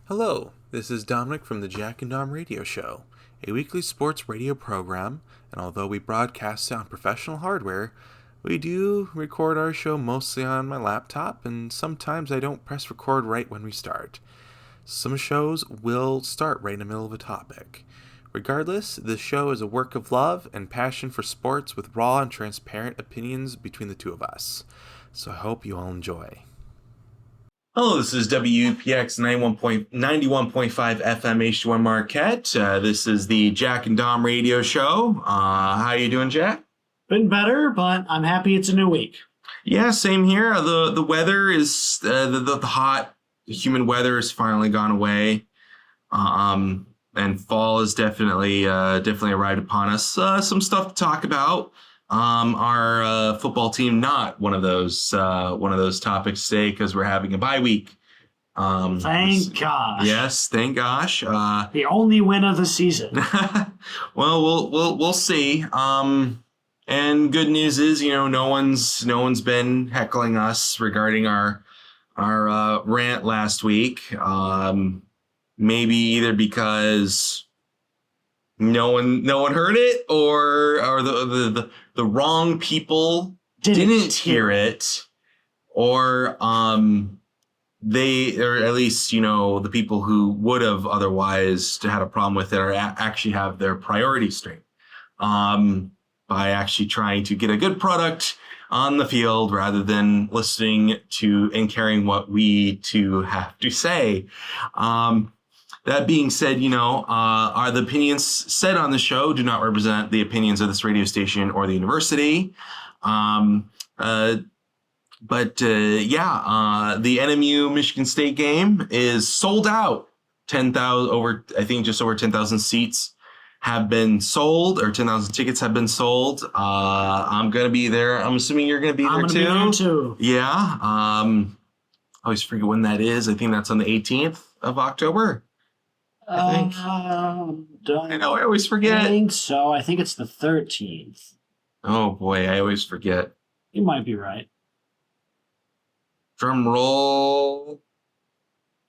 Hello, this is Dominic from the Jack and Dom Radio Show, a weekly sports radio program, and although we broadcast on professional hardware, we do record our show mostly on my laptop, and sometimes I don't press record right when we start. Some shows will start right in the middle of a topic. Regardless, this show is a work of love and passion for sports with raw and transparent opinions between the two of us. So I hope you all enjoy. Hello, this is WPX 91.5 FM H1 Marquette. This is the Jack and Dom Radio Show. How you doing, Jack? Been better, but I'm happy it's a new week. Yeah, same here. The weather is the hot, humid weather has finally gone away, and fall is definitely arrived upon us. Some stuff to talk about. Our football team, not one of those topics today because we're having a bye week. Thank gosh. Yes, thank gosh. The only win of the season. Well, we'll see. And good news is, no one's been heckling us regarding our rant last week. Maybe either because no one heard it, or the wrong people didn't hear it, or they, or at least the people who would have otherwise had a problem with it, are actually have their priorities straight, by actually trying to get a good product on the field rather than listening to and caring what we two have to say. That being said, are the opinions said on the show do not represent the opinions of this radio station or the university. The NMU Michigan State game is sold out. 10,000 just over 10,000 seats have been sold, or 10,000 tickets have been sold. I'm going to be there. I'm assuming you're going to be there too. I'm going to be there too. Yeah. I always forget when that is. I think that's on the 18th of October. I think. I know, I always forget. I think so. I think it's the 13th. Oh boy, I always forget. You might be right. Drum roll.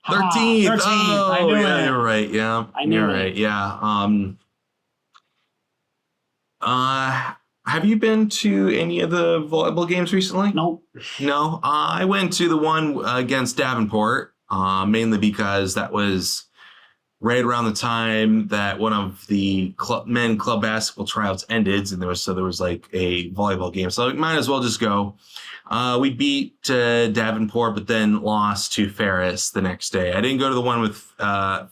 13th. 13th. Oh, I knew it. You're right. Yeah. I knew you're it. right. Yeah. Have you been to any of the volleyball games recently? Nope. No. I went to the one against Davenport, mainly because that was right around the time that one of the men club basketball tryouts ended, and there was like a volleyball game, so we might as well just go. We beat Davenport, but then lost to Ferris the next day. I didn't go to the one with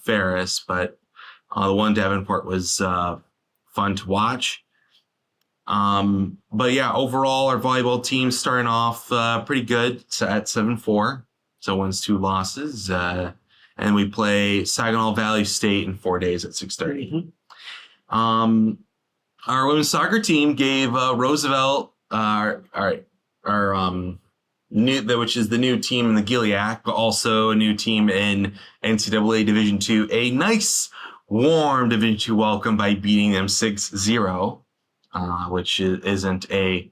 Ferris, but the one Davenport was fun to watch. But yeah, overall, our volleyball team starting off pretty good at 7-4, so wins 2 losses. And we play Saginaw Valley State in 4 days at 6:30. Mm-hmm. Our women's soccer team gave Roosevelt, which is the new team in the Giliac, but also a new team in NCAA Division II, a nice, warm Division II welcome by beating them 6-0, which isn't a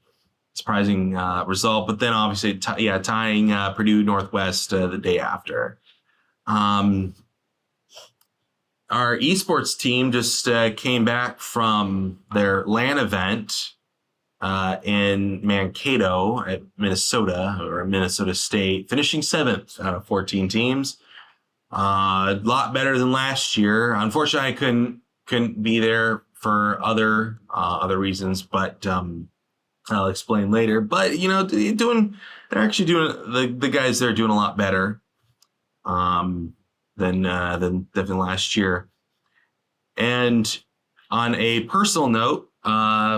surprising result. But then obviously, tying Purdue Northwest the day after. Our esports team just came back from their LAN event in Mankato at Minnesota State, finishing 7th out of 14 teams. A lot better than last year. Unfortunately, I couldn't be there for other reasons, but I'll explain later. But they're actually doing the guys there are doing a lot better than definitely last year. And on a personal note,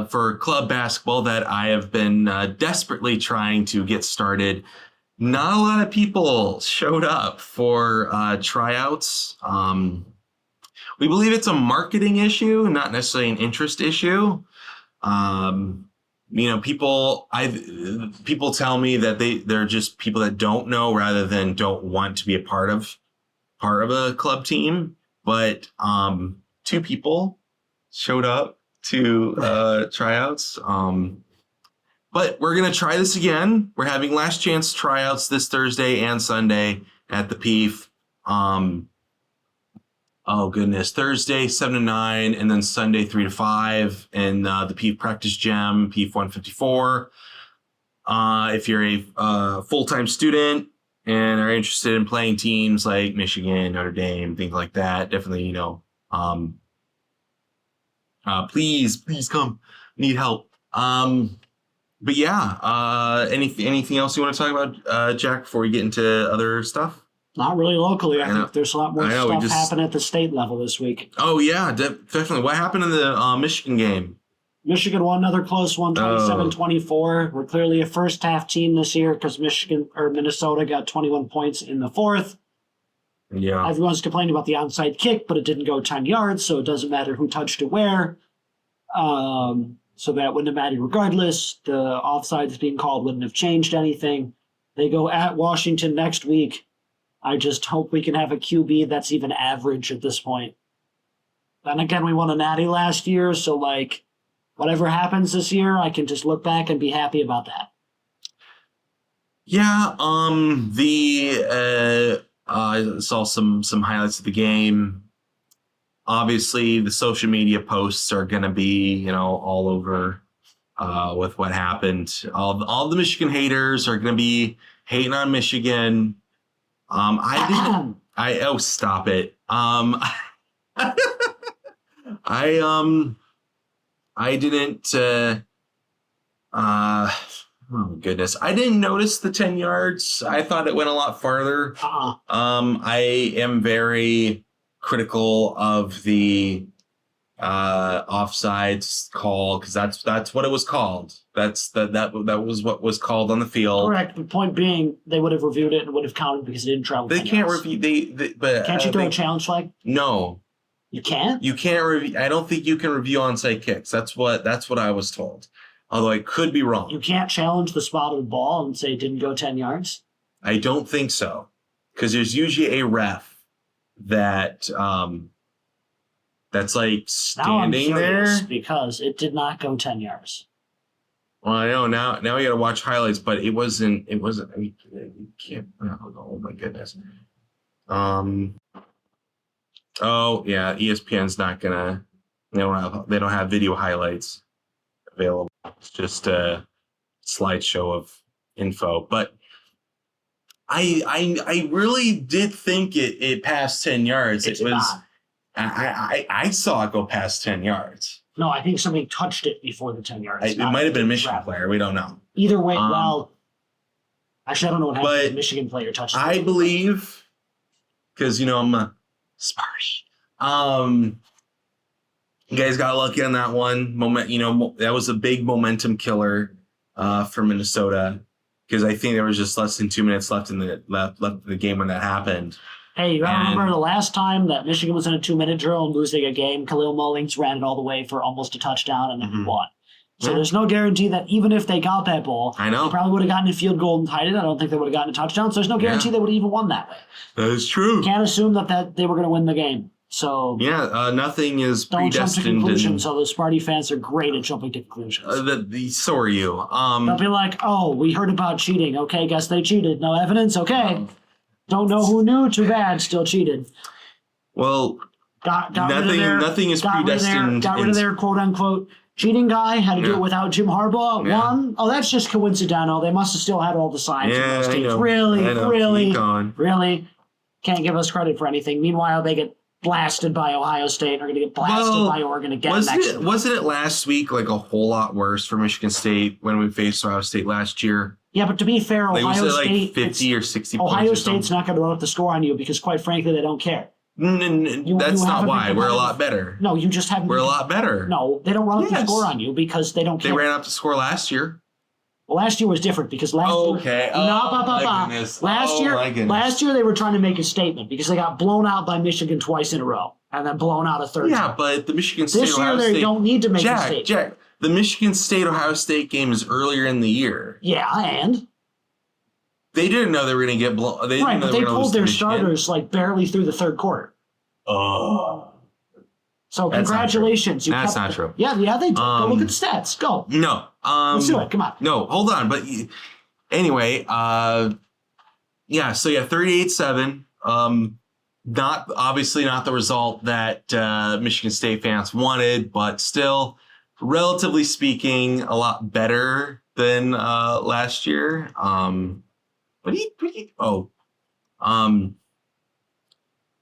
for club basketball that I have been desperately trying to get started, not a lot of people showed up for tryouts. We believe it's a marketing issue, not necessarily an interest issue. People tell me that they're just people that don't know rather than don't want to be a part of a club team. But 2 people showed up to tryouts. But we're going to try this again. We're having last chance tryouts this Thursday and Sunday at the PEEF. oh goodness, Thursday 7 to 9, and then Sunday 3 to 5, and the PEEF Practice Gym, PEEF 154. If you're a full-time student and are interested in playing teams like Michigan, Notre Dame, things like that, definitely, please come. Need help. But yeah, anything else you want to talk about, Jack, before we get into other stuff? Not really locally. I think there's a lot more stuff happening at the state level this week. Oh, yeah, definitely. What happened in the Michigan game? Michigan won another close one, 27-24. We're clearly a first-half team this year because Minnesota got 21 points in the fourth. Yeah. Everyone's complaining about the onside kick, but it didn't go 10 yards, so it doesn't matter who touched it where. So that wouldn't have mattered regardless. The offsides being called wouldn't have changed anything. They go at Washington next week. I just hope we can have a QB that's even average at this point. Then again, we won a natty last year, so whatever happens this year, I can just look back and be happy about that. Yeah, I saw some highlights of the game. Obviously, the social media posts are going to be, all over with what happened. All the Michigan haters are going to be hating on Michigan. Stop it. I didn't, oh goodness. I didn't notice the 10 yards. I thought it went a lot farther. I am very critical of the offsides call because that's what it was called. That was what was called on the field. Correct. The point being, they would have reviewed it and would have counted because it didn't travel. They can't review. But can't you throw a challenge flag? No. You can't? You can't review. I don't think you can review onside kicks. That's what I was told. Although I could be wrong. You can't challenge the spot of the ball and say it didn't go 10 yards? I don't think so. Because there's usually a ref that's standing there. Because it did not go 10 yards. Well, I know now we got to watch highlights, but it wasn't. I mean, you can't. Oh my goodness. Oh yeah, ESPN's not gonna. They don't have video highlights available. It's just a slideshow of info. But I really did think it passed 10 yards. It was. Not. I saw it go past 10 yards. No, I think somebody touched it before the 10 yards. It might have been a Michigan player. We don't know. Either way, actually, I don't know what happened. The Michigan player touched it. I believe, because I'm a Sparty. You guys got lucky on that one. That was a big momentum killer for Minnesota because I think there was just less than 2 minutes left in the game when that happened. Hey, you gotta remember the last time that Michigan was in a 2-minute drill and losing a game, Khalil Mullings ran it all the way for almost a touchdown and then he won. So there's no guarantee that even if they got that ball, they probably would have gotten a field goal and tied it. I don't think they would have gotten a touchdown. So there's no guarantee they would have even won that way. That is true. You can't assume that they were going to win the game. So nothing is don't predestined. Jump to conclusions. So the Sparty fans are great at jumping to conclusions. So are you. They'll be like, "Oh, we heard about cheating. Okay, guess they cheated. No evidence. Okay, don't know who knew. Too bad. Still cheated." Well, nothing is predestined. Got rid of their quote unquote cheating guy. Had to do it without Jim Harbaugh. Yeah. Won. Oh, that's just coincidental. They must have still had all the signs. Yeah, in those I know. Really can't give us credit for anything. Meanwhile, they get blasted by Ohio State and are going to get blasted by Oregon again next week. Wasn't it last week like a whole lot worse for Michigan State when we faced Ohio State last year? Yeah, but to be fair, Ohio like State 50 or 60 points. Ohio State's not going to run up the score on you because, quite frankly, they don't care. That's not why. We're a lot better. No, you just haven't. We're a lot better. No, they don't run up the score on you because they don't care. They ran up the score last year. Well, last year was different because last year. Last year they were trying to make a statement because they got blown out by Michigan twice in a row and then blown out a third time. Yeah, but the Michigan State this year Ohio they State, don't need to make a statement. Jack, the Michigan State Ohio State game is earlier in the year. Yeah, and they didn't know they were going to get blown. They pulled their starters barely through the third quarter. Oh. So congratulations. That's not true. Yeah, they did. Go look at the stats. Go. No. Let's do it. Come on. No, hold on. But anyway, 38-7. obviously not the result that Michigan State fans wanted, but still, relatively speaking, a lot better than last year.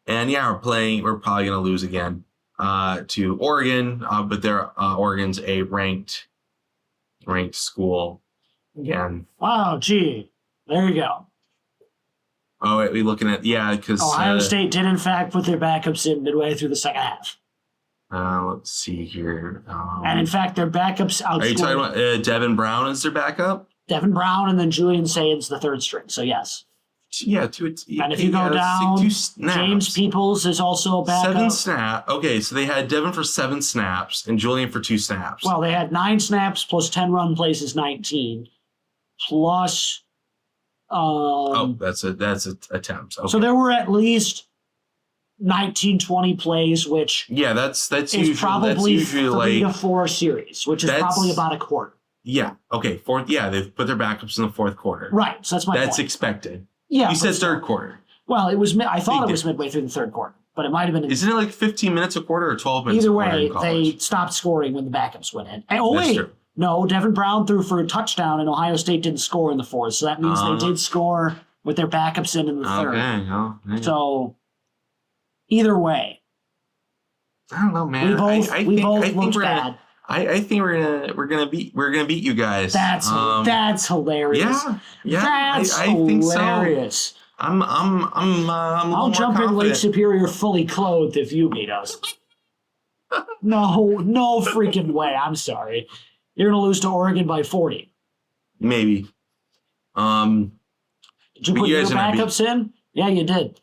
And yeah, we're probably going to lose again to Oregon, but Oregon's a ranked school again. Wow, gee, there you go. Oh, wait, we looking at, because Ohio State did in fact put their backups in midway through the second half. Let's see here. And in fact, their backups outscored. Are you talking about Devin Brown as their backup? Devin Brown and then Julian Sains the third string. So yes. Yeah, and if you go down, James Peoples is also a backup. 7 snaps. Okay, so they had Devin for 7 snaps and Julian for 2 snaps. Well, they had 9 snaps plus 10 run plays is 19, plus. That's attempts. Okay. So there were at least 19, 20 plays, which that's is usually, probably 3 like, to 4 series, which is probably about a quarter. Yeah. Okay. Fourth. Yeah, they've put their backups in the fourth quarter. Right. So that's my point. That's expected. Yeah. You said third quarter. Well, it was. I thought it was midway through the third quarter, but it might have been. Isn't it like 15 minutes a quarter or 12 minutes? Either a quarter way, they stopped scoring when the backups went in. And, That's true. No, Devin Brown threw for a touchdown, and Ohio State didn't score in the fourth. So that means they did score with their backups in the third. Okay. So either way, I don't know, man. We both looked bad. I think we're gonna beat you guys. That's hilarious. Yeah. That's I think hilarious. So. I'll jump in Lake Superior fully clothed if you beat us. No freaking way. I'm sorry. You're gonna lose to Oregon by 40. Maybe. Did you put your backups in? Yeah, you did.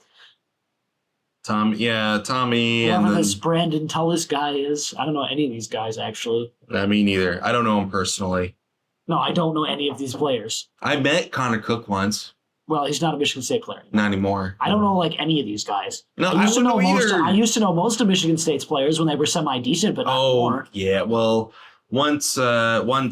Tommy. Whoever this Brandon Tullis guy is. I don't know any of these guys, actually. Me neither. I don't know him personally. No, I don't know any of these players. I met Connor Cook once. Well, he's not a Michigan State player. Not anymore. I don't know any of these guys. No, I used to know either. I used to know most of Michigan State's players when they were semi-decent, but not more. Yeah. Well, once John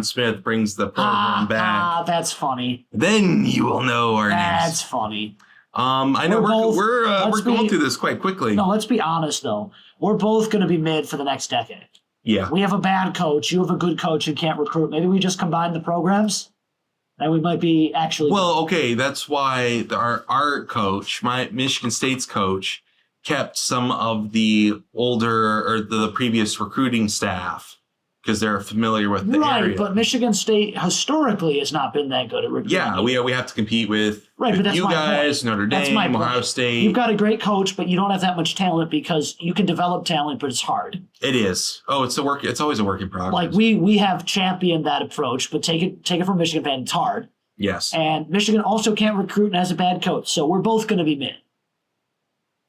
Smith brings the program back. That's funny. Then you will know our names. That's funny. I know we're going through this quite quickly. No, let's be honest though. We're both going to be mid for the next decade. Yeah. We have a bad coach. You have a good coach and can't recruit. Maybe we just combine the programs, and we might be actually. Well, okay, that's why our coach, my Michigan State's coach, kept some of the older or the previous recruiting staff because they're familiar with the area. Right, but Michigan State historically has not been that good at recruiting. Yeah, we have to compete with but that's you guys, point. Notre Dame, Ohio State. You've got a great coach, but you don't have that much talent because you can develop talent, but it's hard. It is. Oh, it's always a work in progress. Like we have championed that approach, but take it from Michigan fan, it's hard. Yes. And Michigan also can't recruit and has a bad coach, so we're both going to be mid.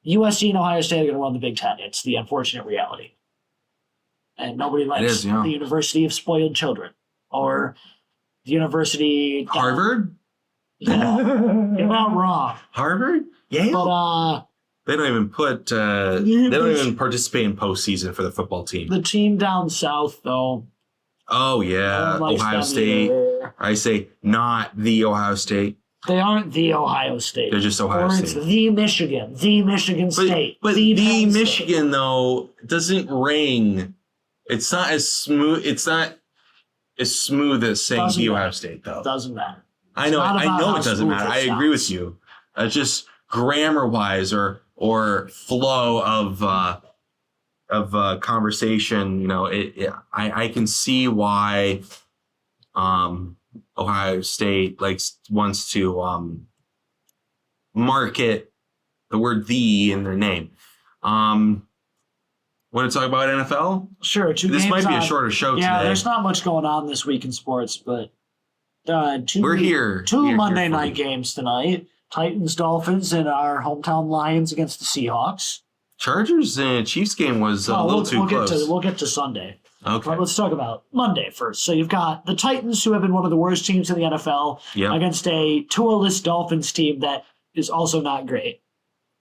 USC and Ohio State are going to run the Big Ten. It's the unfortunate reality. And nobody likes the University of Spoiled Children or the University. Harvard? Yeah, you're not wrong. Harvard? Yeah. But they don't even they don't even participate in postseason for the football team. The team down south, though. Oh yeah, Ohio State. I say not the Ohio State. They aren't the Ohio State. They're just Ohio State. Or it's the Michigan State. But the Michigan though doesn't ring. It's not as smooth. It's not as smooth as saying the Ohio State, though. Doesn't matter. I know it doesn't matter. I agree with you. Just grammar-wise or flow of conversation. I can see why Ohio State wants to market the word "the" in their name. Want to talk about NFL? Sure. This might be a shorter show today. Yeah, there's not much going on this week in sports, but two Monday night games tonight. Titans, Dolphins, and our hometown Lions against the Seahawks. Chargers and Chiefs game was a little too close. We'll get to Sunday. Okay. But let's talk about Monday first. So you've got the Titans, who have been one of the worst teams in the NFL, against a Tua-less Dolphins team that is also not great.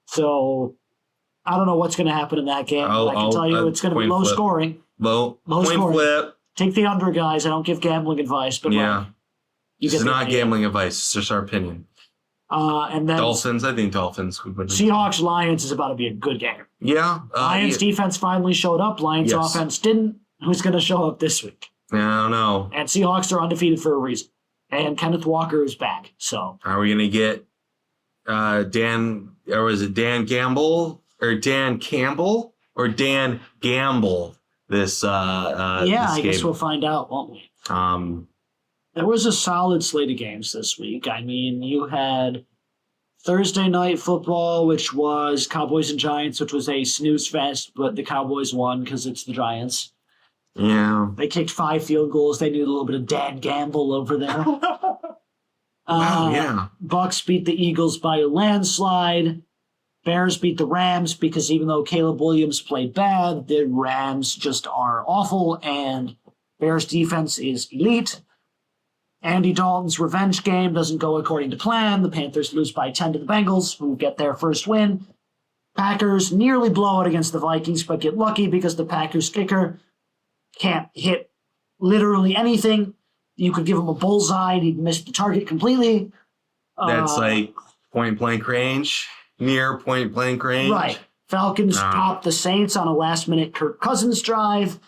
So I don't know what's going to happen in that game. I can tell you it's going to be low scoring. Low scoring. Flip. Take the under, guys. I don't give gambling advice, but this is not gambling advice. It's just our opinion. And then Dolphins. I think Dolphins would win. Seahawks Lions is about to be a good game. Yeah. Lions defense finally showed up. Lions offense didn't. Who's going to show up this week? I don't know. And Seahawks are undefeated for a reason. And Kenneth Walker is back. So are we going to get Dan, or was it Dan Gamble or Dan Campbell or Dan Gamble this I guess we'll find out, won't we? There was a solid slate of games this week. I mean, you had Thursday night football, which was Cowboys and Giants, which was a snooze fest, but the Cowboys won because it's the Giants. Yeah. They kicked 5 field goals. They needed a little bit of Dan Gamble over there. Wow, yeah. Bucks beat the Eagles by a landslide. Bears beat the Rams because even though Caleb Williams played bad, the Rams just are awful, and Bears defense is elite. Andy Dalton's revenge game doesn't go according to plan. The Panthers lose by 10 to the Bengals, who get their first win. Packers nearly blow out against the Vikings, but get lucky because the Packers kicker can't hit literally anything. You could give him a bullseye and he'd miss the target completely. That's like point blank range, near point blank range. Right. Falcons topped the Saints on a last-minute Kirk Cousins drive.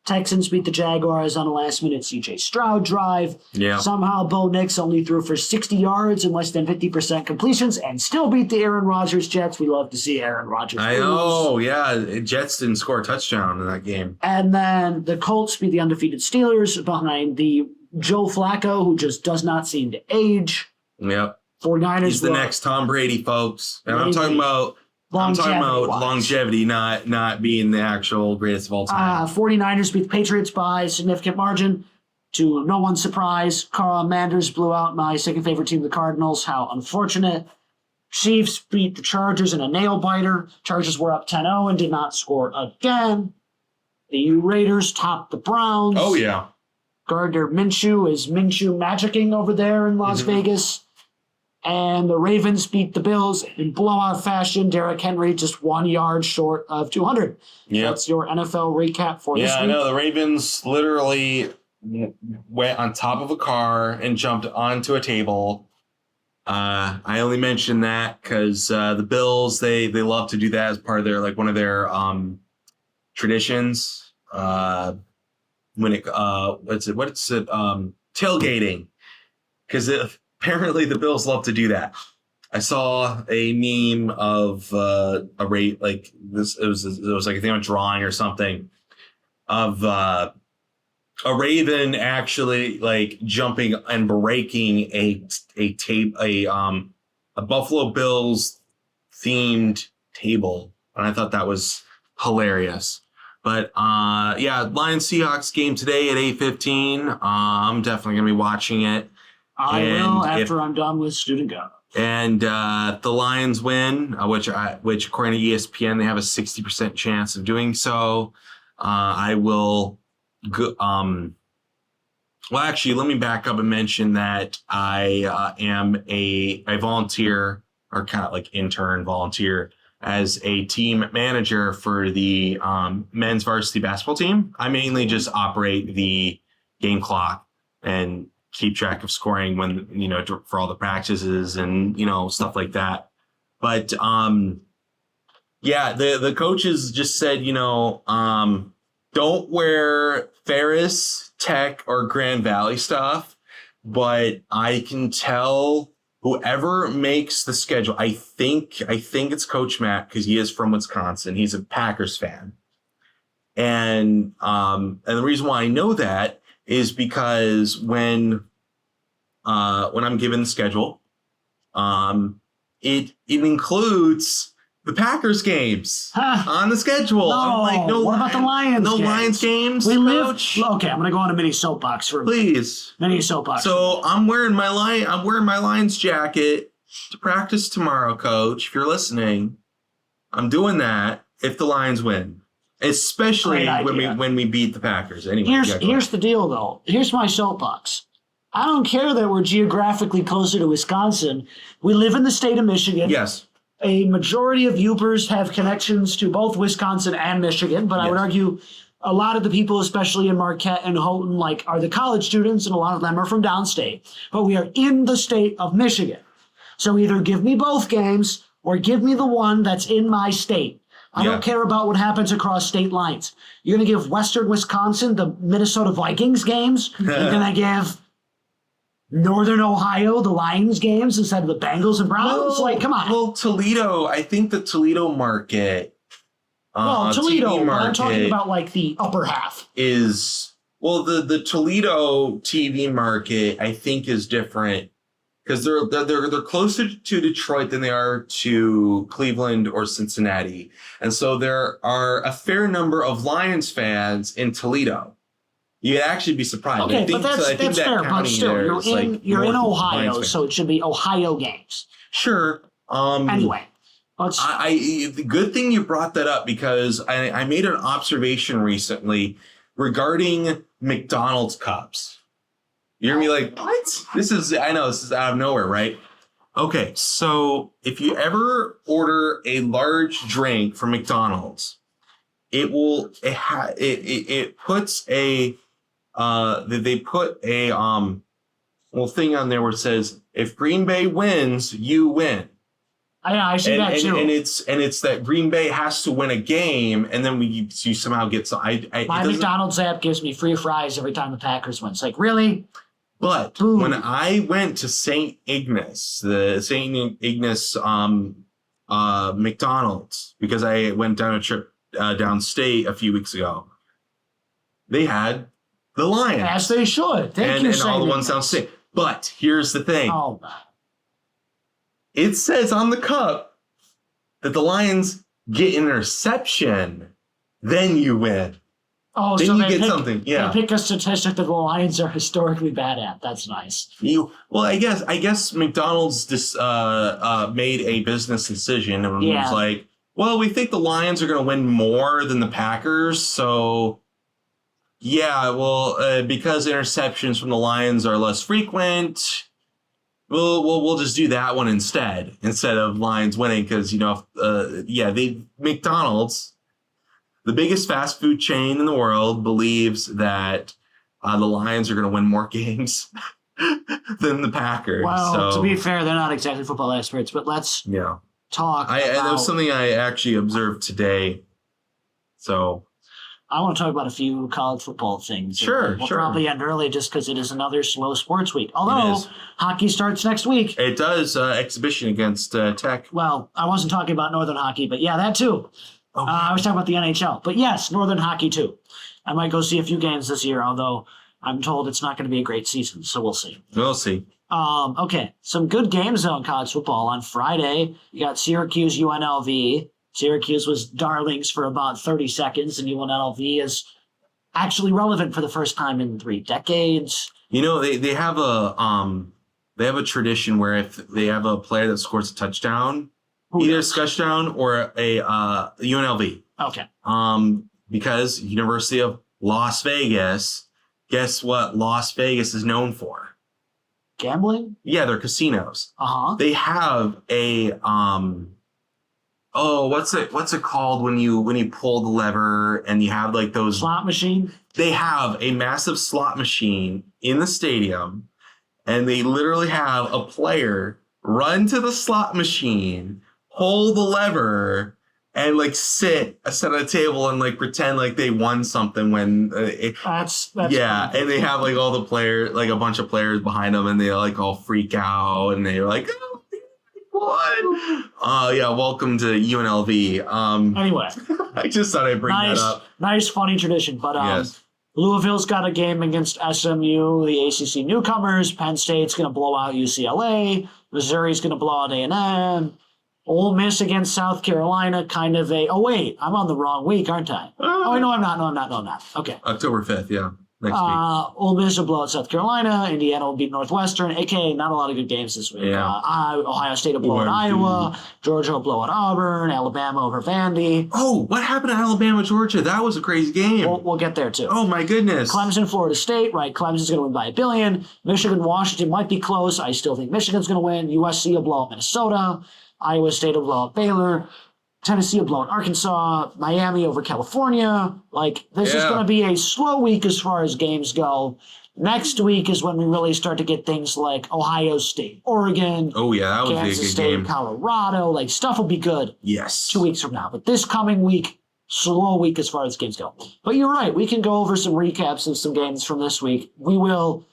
Texans beat the Jaguars on a last-minute C.J. Stroud drive. Yeah. Somehow Bo Nix only threw for 60 yards and less than 50% completions and still beat the Aaron Rodgers Jets. We love to see Aaron Rodgers I know, yeah. Jets didn't score a touchdown in that game. And then the Colts beat the undefeated Steelers behind the Joe Flacco, who just does not seem to age. Yep. 49ers. He's the next Tom Brady, folks. And I'm talking about longevity, not being the actual greatest of all time. 49ers beat the Patriots by a significant margin. To no one's surprise, Carl Manders blew out my second favorite team, the Cardinals. How unfortunate. Chiefs beat the Chargers in a nail-biter. Chargers were up 10-0 and did not score again. The Raiders topped the Browns. Oh, yeah. Gardner Minshew is Minshew magicking over there in Las Vegas. And the Ravens beat the Bills in blowout fashion. Derrick Henry just 1 yard short of 200. Yeah. That's your NFL recap for this week. Yeah, I know. The Ravens literally went on top of a car and jumped onto a table. I only mention that because the Bills, they love to do that as part of their, like, one of their traditions. When it tailgating, because apparently the Bills love to do that. I saw a meme of a rate like this. It was like, I think, a drawing or something of a raven actually like jumping and breaking a Buffalo Bills themed table, and I thought that was hilarious. But Lions Seahawks game today at 8:15. I'm definitely gonna be watching it. I will after I'm done with Student Gov. And the Lions win, which according to ESPN they have a 60% chance of doing so. I will go. Well, actually, let me back up and mention that I am a volunteer, or kind of like intern volunteer, as a team manager for the men's varsity basketball team. I mainly just operate the game clock and keep track of scoring when, for all the practices and, stuff like that. But the coaches just said, don't wear Ferris, Tech, or Grand Valley stuff. But I can tell whoever makes the schedule, I think it's Coach Matt, because he is from Wisconsin. He's a Packers fan. And the reason why I know that is because when I'm given the schedule, it includes the Packers games on the schedule. No, I'm like, no, what about the Lions? No games? Lions games. Okay, I'm gonna go on a mini soapbox for please. Mini soapbox. So I'm wearing my Lions jacket to practice tomorrow, Coach. If you're listening, I'm doing that if the Lions win, especially when we beat the Packers. Anyway, here's the deal, though. Here's my soapbox. I don't care that we're geographically closer to Wisconsin. We live in the state of Michigan. Yes. A majority of Ubers have connections to both Wisconsin and Michigan, but I would argue a lot of the people, especially in Marquette and Houghton, are the college students, and a lot of them are from downstate. But we are in the state of Michigan. So either give me both games or give me the one that's in my state. I Yeah. don't care about what happens across state lines. You're going to give Western Wisconsin the Minnesota Vikings games. You're going to give Northern Ohio the Lions games instead of the Bengals and Browns. Like, come on. Well, Toledo, I think the Toledo market, Toledo, TV but market I'm talking about like the upper half. is, well, the Toledo TV market, I think, is different because they're closer to Detroit than they are to Cleveland or Cincinnati. And so there are a fair number of Lions fans in Toledo. You'd actually be surprised. Okay, I think, but I think that's that fair. But county still, there you're is, in like, Ohio, Lions fans. so it should be Ohio games. Sure. Anyway, let's. The good thing you brought that up because I made an observation recently regarding McDonald's cups. You're gonna be like, what? I know this is out of nowhere, right? Okay, so if you ever order a large drink from McDonald's, it puts a they put a thing on there where it says if Green Bay wins, you win. I see that too. And it's that Green Bay has to win a game, and then you somehow get some. My McDonald's app gives me free fries every time the Packers win. It's like, really? But Ooh. when I went to St. Ignace, the St. Ignace McDonald's, because I went down a trip downstate a few weeks ago, they had the Lions. As they should. Thank you, and all the St. ones downstate. But here's the thing. Oh, It says on the cup that the Lions get an interception, then you win. oh, Then so you they get pick, something. Yeah. They pick a statistic that the Lions are historically bad at. That's nice. I guess McDonald's made a business decision and Yeah. was like, well, we think the Lions are going to win more than the Packers, so yeah, well, because interceptions from the Lions are less frequent, we'll just do that one instead of Lions winning because McDonald's, the biggest fast food chain in the world, believes that the Lions are going to win more games than the Packers. Well, so, to be fair, they're not exactly football experts, but let's yeah, talk that about... was something I actually observed today. So I want to talk about a few college football things. Sure, We'll sure. probably end early just because it is another slow sports week. It Although, is. hockey starts next week. it does exhibition against Tech. Well, I wasn't talking about Northern hockey, but yeah, that too. Oh. I was talking about the NHL. But yes, Northern hockey too. I might go see a few games this year, although I'm told it's not going to be a great season, so we'll see. We'll see. Okay, some good games though in college football. On Friday, you got Syracuse UNLV. Syracuse was darlings for about 30 seconds, and UNLV is actually relevant for the first time in 3 decades. You know, they have a tradition where if they have a player that scores a touchdown, either a touchdown or a UNLV. Okay. Because University of Las Vegas, guess what Las Vegas is known for? Gambling? Yeah, they're casinos. Uh-huh. They have a what's it called when you pull the lever and you have like those Slot machine? they have a massive slot machine in the stadium and they literally have a player run to the slot machine, pull the lever, and like sit at a table and like pretend like they won something when That's yeah, and they have like all the players, like a bunch of players behind them, and they like all freak out and they're like, oh, what? Yeah, welcome to UNLV. Anyway, I just thought I'd bring that up. nice, funny tradition. But Yes. Louisville's got a game against SMU, the ACC newcomers. Penn State's going to blow out UCLA. Missouri's going to blow out A&M. Ole Miss against South Carolina, kind of a... Oh, wait, I'm on the wrong week, aren't I? Oh, no, I'm not. Okay. October 5th, yeah. Next week. Ole Miss will blow out South Carolina. Indiana will beat Northwestern. AKA, not a lot of good games this week. Yeah. Ohio State will blow out Iowa. Georgia will blow out Auburn. Alabama over Vandy. Oh, what happened to Alabama, Georgia? That was a crazy game. We'll get there, too. Oh, my goodness. Clemson, Florida State, right? Clemson's going to win by 1 billion. Michigan, Washington might be close. I still think Michigan's going to win. USC will blow out Minnesota. Iowa State will blow out Baylor. Tennessee will blow out Arkansas. Miami over California. Like, this is Yeah. going to be a slow week as far as games go. Next week is when we really start to get things like Ohio State, Oregon, Oh yeah, that would be a Kansas good State, game. Colorado. Like, stuff will be good Yes. 2 weeks from now. But this coming week, slow week as far as games go. But you're right. We can go over some recaps of some games from this week. We will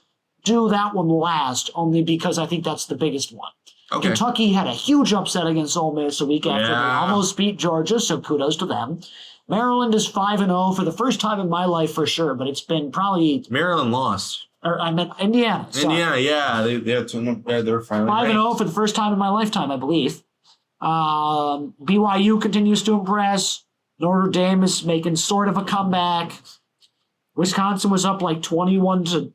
do that one last, only because I think that's the biggest one. Okay. Kentucky had a huge upset against Ole Miss a week after they Yeah. almost beat Georgia, so kudos to them. Maryland is 5-0 for the first time in my life for sure, but it's been probably, Maryland lost. or I meant Indiana. Sorry. Indiana, yeah, they're finally 5-0 ranked. for the first time in my lifetime, I believe. BYU continues to impress. Notre Dame is making sort of a comeback. Wisconsin was up like 21-7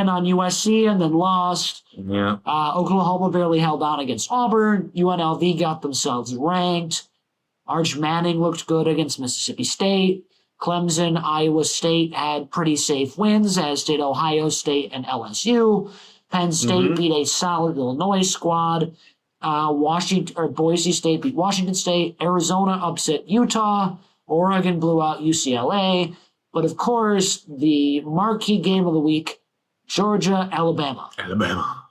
on USC and then lost. Yeah. Oklahoma barely held on against Auburn. UNLV got themselves ranked. Arch Manning looked good against Mississippi State. Clemson, Iowa State had pretty safe wins, as did Ohio State and LSU. Penn State beat a solid Illinois squad. Boise State beat Washington State. Arizona upset Utah. Oregon blew out UCLA. But of course, the marquee game of the week, Georgia, Alabama. Alabama.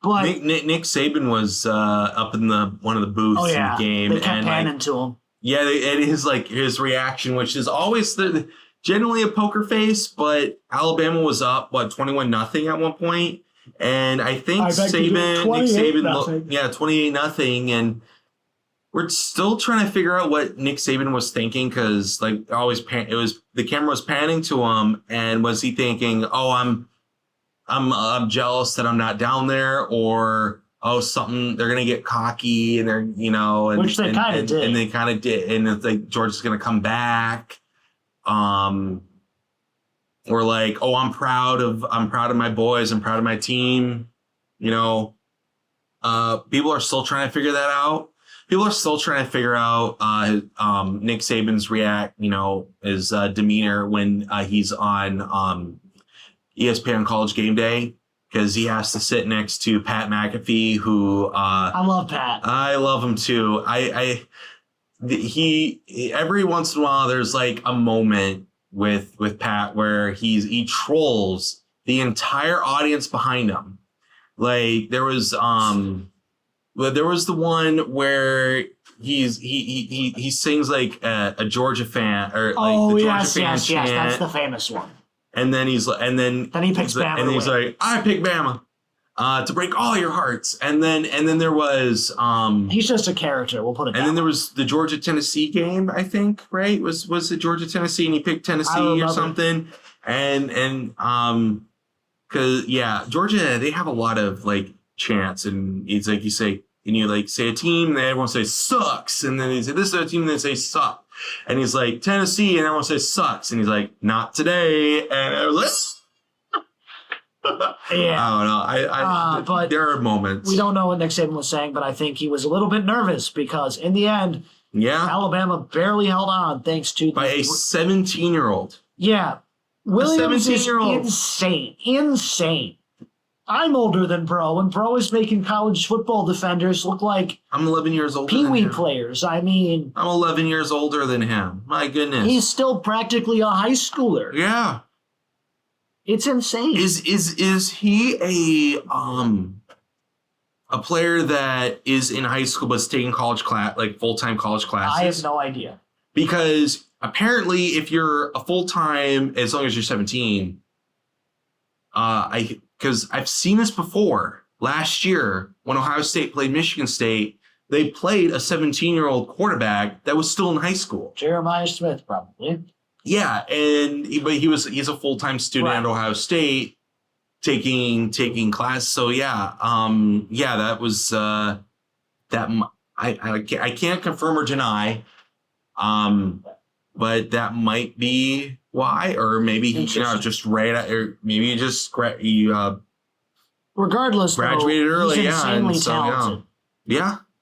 But Nick Saban was up in one of the booths in the game, they kept and panning to him. yeah, and his reaction, which is always generally a poker face, but Alabama was up 21-0 at one point, and I think Nick Saban, 28-0, and we're still trying to figure out what Nick Saban was thinking, because like always, the camera was panning to him, and was he thinking, "Oh, I'm jealous that I'm not down there," or something, they're gonna get cocky and they're and Which they kind of did, and they kind of did, and it's like Georgia's gonna come back, or like, "Oh, I'm proud of my boys, I'm proud of my team," people are still trying to figure that out. People are still trying to figure out Nick Saban's his demeanor when he's on ESPN College Game Day, because he has to sit next to Pat McAfee, who I love Pat. I love him too. He every once in a while there's like a moment with Pat where he trolls the entire audience behind him. Like there was the one where he sings like a Georgia fan, or like the Georgia fan yes, chant. that's the famous one. And then then he picks Bama, and he's like, "I pick Bama to break all your hearts." And then there was he's just a character. We'll put it. and then there was the Georgia Tennessee game, I think, right? Was it Georgia Tennessee, and he picked Tennessee or something? And because Georgia, they have a lot of like chants, and it's like you say a team, and everyone says sucks, and then they say this is a team, and they say suck. And he's like, Tennessee, and everyone says sucks. And he's like, not today. And I was like, Yeah. I don't know. But there are moments. We don't know what Nick Saban was saying, but I think he was a little bit nervous because in the end, Alabama barely held on thanks to by a 17-year-old. Yeah. Williams is 17-year-old. insane. I'm older than Bro, and Bro is making college football defenders look like I'm 11 years older Pee-wee than him. players. I mean, I'm 11 years older than him. My goodness. he's still practically a high schooler. Yeah. It's insane. Is he a player that is in high school but's taking college class, like full-time college classes? I have no idea. Because apparently if you're a full-time, as long as you're 17, because I've seen this before. Last year, when Ohio State played Michigan State, they played a 17-year-old quarterback that was still in high school. Jeremiah Smith, probably. Yeah, but he's a full-time student at Ohio State, taking class. So that was that. I can't confirm or deny, but that might be why, or maybe he just Regardless, graduated early, he's insanely and so talented.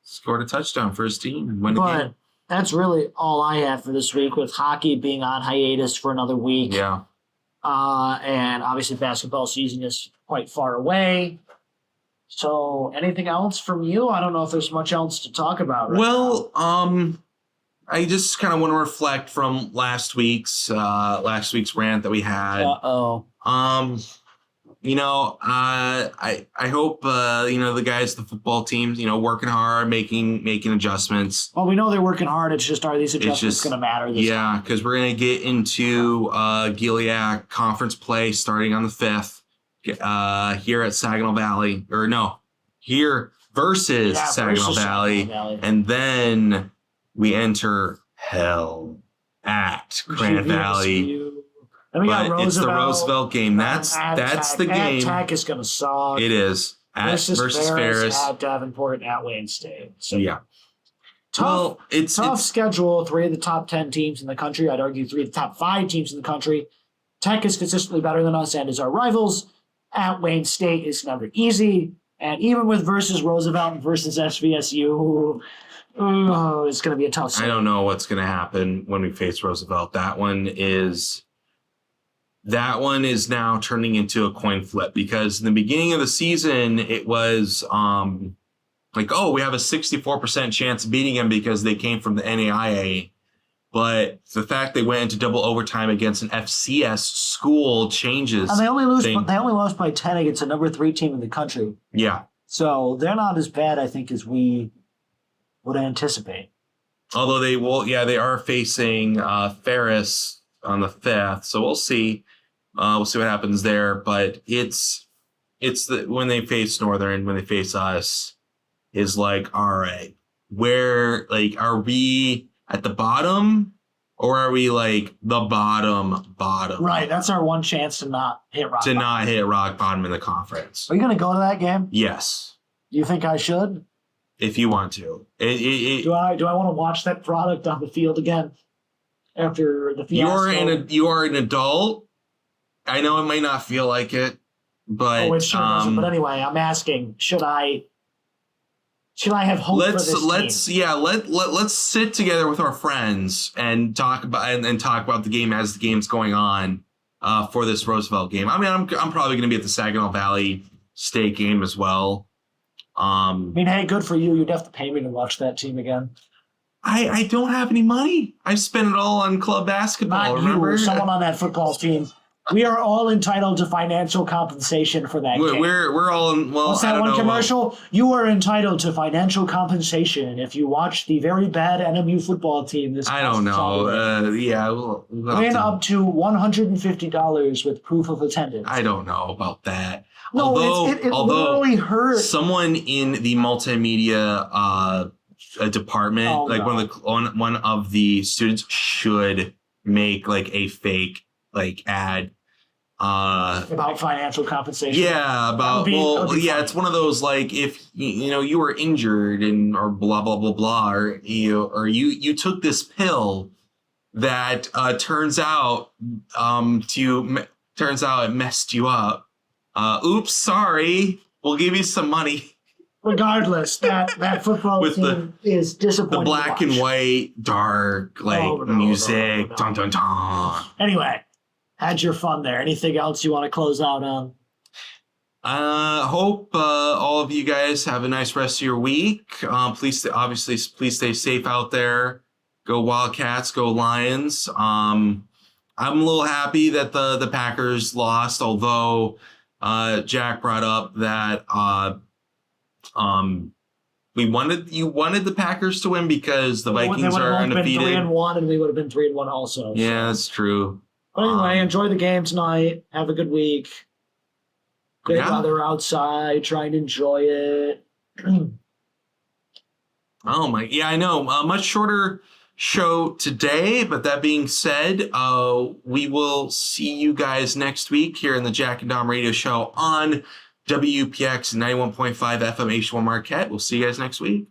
scored a touchdown for his team and win the game. But that's really all I have for this week, with hockey being on hiatus for another week. Yeah. And obviously basketball season is quite far away. So anything else from you? I don't know if there's much else to talk about. Well, I just kind of want to reflect from last week's rant that we had. Uh-oh. I hope the guys, the football teams, working hard, making adjustments. Well, we know they're working hard. It's just, are these adjustments going to matter? Yeah, because we're going to get into Gilead conference play starting on the 5th here at Saginaw Valley. Or no, here versus Saginaw Valley. And then we enter hell at Grand Valley. But it's the Roosevelt game. That's the game. Tech is going to suck. It is. Versus Ferris. At Davenport, at Wayne State. So yeah. Tough schedule. 3 of the top 10 teams in the country. I'd argue 3 of the top 5 teams in the country. Tech is consistently better than us and is our rivals. At Wayne State is never easy. And even with versus Roosevelt and versus SVSU, it's going to be a tough season. I don't know what's going to happen when we face Roosevelt. That one is now turning into a coin flip, because in the beginning of the season, it was we have a 64% chance of beating them because they came from the NAIA. But the fact they went into double overtime against an FCS school changes. And they only lost by 10 against a number 3 team in the country. Yeah. So they're not as bad, I think, as we would anticipate. Although they are facing Ferris on the 5th, so we'll see. We'll see what happens there. But it's when they face Northern, when they face us, is like, all right, where are we at the bottom, or are we like the bottom? Right, that's our one chance to not hit rock bottom. Not hit rock bottom in the conference. Are you going to go to that game? Yes. You think I should? If you want to. Do I want to watch that product on the field again after the fiasco? You are an adult. I know it might not feel like it, but it sure doesn't. But anyway, I'm asking: should I have hope for this team? Let's sit together with our friends and talk about the game as the game's going on for this Roosevelt game. I mean, I'm probably going to be at the Saginaw Valley State game as well. Hey, good for you. You'd have to pay me to watch that team again. I don't have any money. I spent it all on club basketball. Not you, someone on that football team. We are all entitled to financial compensation for that game. We're all in. Well, what's that one commercial? You are entitled to financial compensation if you watch the very bad NMU football team this I don't know. We'll win up to $150 with proof of attendance. I don't know about that. No, it literally hurts. Someone in the multimedia department, one of the students, should make a fake ad about financial compensation. Yeah, it's one of those if you were injured or blah blah blah blah, or you took this pill that turns out it messed you up. Oops, sorry. We'll give you some money. Regardless, that football team is disappointing. The black and white, dark, music. No. Dun dun dun. Anyway. Had your fun there. Anything else you want to close out on? Hope all of you guys have a nice rest of your week. Please stay safe out there. Go Wildcats, go Lions. I'm a little happy that the Packers lost, although Jack brought up that you wanted the Packers to win because the Vikings are undefeated. They would have been 3-1, and we would have been 3-1 also. Yeah, that's true. But anyway, enjoy the game tonight. Have a good week. Great weather outside. Try and enjoy it. I know. A much shorter show today, but that being said, we will see you guys next week here in the Jack and Dom Radio Show on WPX 91.5 FM H1 Marquette. We'll see you guys next week.